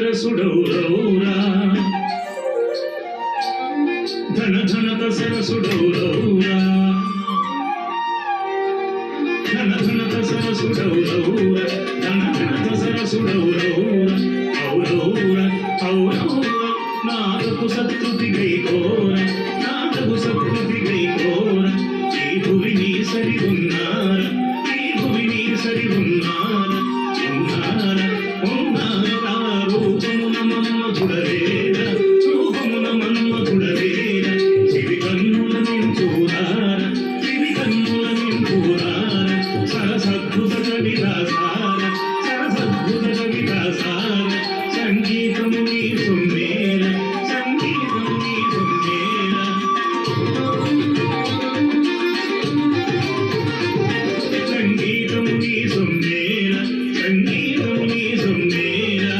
సరసుడౌరౌరా ధన ధనత సరసుడౌరౌరా ధన ధనత సరసుడౌరౌరా ధన ధనత సరసుడౌరౌరా ఔరౌరా ఔరౌరా నాదకు సత్తుతి గైకోర నాదకు సత్తుతి గైకోర ఈ భువిని సరి ఉన్నార ఈ భువిని సరి ఉన్నార ఉన్నార ఉన్నారా రూపమున మన్మధుడవేర రూపమున మన్మధుడవేర చివి కన్నుల నింపురార చివి కన్నుల నింపురార సరసద్భుత కవిదాసార సరసద్భుత కవిదాసార సంగీతము నీ సొమ్మేర సంగీతము నీ సొమ్మేర సంగీతము నీ సొమ్మేర సంగీతము నీ సొమ్మేర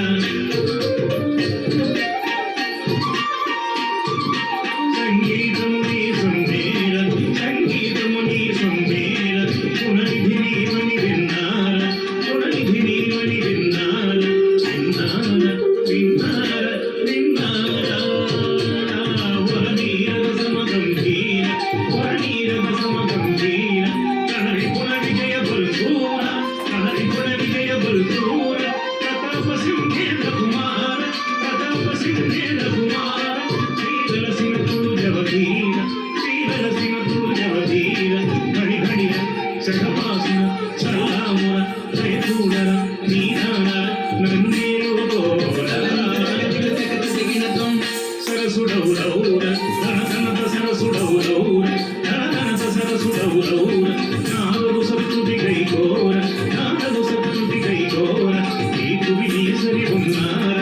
సంగీతము నీ సొమ్మేర సంగీతము నీ సొమ్మేర పునరిధి నీవని విన్నార పునరిధి నీవని విన్నార విన్నార విన్నార విన్నార వరనీరగ సమగంభీర వరనీరగ సమగంభీర కనరి పున విజయ బల్సూర కనరి పున విజయ బల్సూర ప్రతాప సింహేంద్ర కుమార ప్రతాప సింహేంద్ర కుమార శ్రీదల సింహుడు జవధీర శ్రీదల సింహుడు జవధీర ఘడి ఘడిర శతభాసుర చల్లాముర జయచూడర నీనార నన్నేరు సరసుడౌరౌర ధన ధనత సరసుడౌరౌర ధన ధనత సరసుడౌరౌర నాదగు సత్తుతి గైకోర నాదగు సత్తుతి గైకోర ఈ భువిని సరి ఉన్నార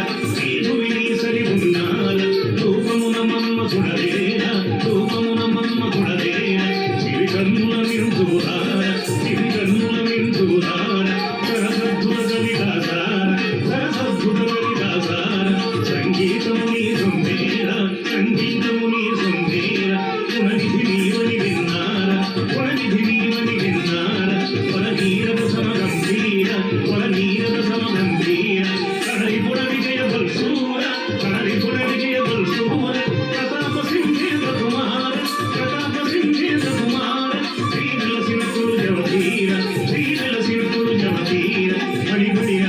ఈ భువిని సరి ఉన్నార రూపమున మన్మధుడవేర రూపమున మన్మధుడవేర చివి కన్నుల నిందురార చివి కన్నుల నిందురార సరసద్భుత కవిదాసార సరసద్భుత కవిదాసార సంగీతము నీ సొమ్మేర సంగీతము నీ సొమ్మేర పుననిధి నీవని విన్నార పుననిధి నీవని విన్నార పుననీరగ సమగంభీర పుననీరగ సమగంభీర కనరి పున విజయ బల్సూర కనరి పున విజయ బల్సూర ప్రతాప సింహేంద్ర కుమార ప్రతాప సింహేంద్ర కుమార శ్రీదల సింహుడు జవధీర శ్రీదల సింహుడు జవధీర బడి బడిర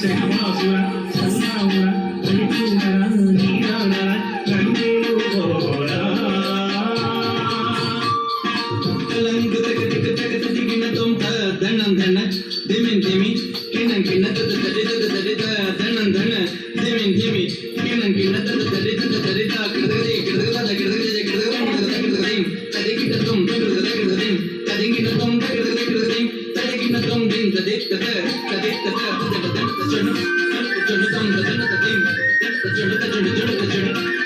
శతభాసుర సల్లాముర జయచూడర నీనార నన్నేరు గోరా ధనం ధన ధిమిన్ ధిమి కిణం కిణ తద తడి తద తడి ధనం ధన ధిమిన్ ధిమి కిణం కిణ తద తడి తద తడి కృదగది కృదగద కృదగది కృదగద కృదగది తదికిట తుం కృదగద కృదగది తదికిట తుం కృదగద కృదగది తదికిట తుం దిన్ తది తద తది తద తద తద చణ చణ తం తద తది చణ చణ చణ చణ